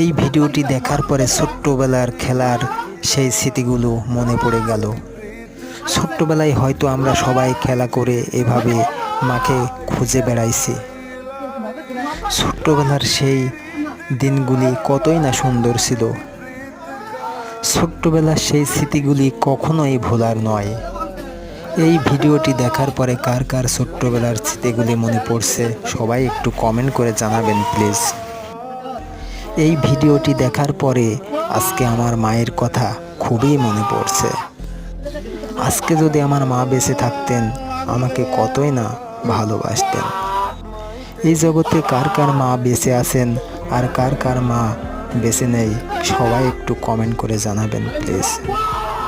এই ভিডিওটি দেখার পরে ছোট্টবেলার খেলার সেই স্মৃতিগুলো মনে পড়ে গেল। ছোট্টবেলায় হয়তো আমরা সবাই খেলা করে এভাবে মাকে খুঁজে বেড়াইছি। ছোট্টবেলার সেই দিনগুলি কতই না সুন্দর ছিল। ছোট্টবেলার সেই স্মৃতিগুলি কখনোই ভোলার নয়। এই ভিডিওটি দেখার পরে কার কার ছোট্টবেলার স্মৃতিগুলি মনে পড়ছে সবাই একটু কমেন্ট করে জানাবেন প্লিজ। এই ভিডিওটি দেখার পরে আজকে আমার মায়ের কথা খুবই মনে পড়ছে। আজকে যদি আমার মা বেঁচে থাকতেন আমাকে কতই না ভালোবাসতেন। এই জগতে কার কার মা বেঁচে আছেন আর কার কার মা বেঁচে নেই সবাই একটু কমেন্ট করে জানাবেন প্লিজ।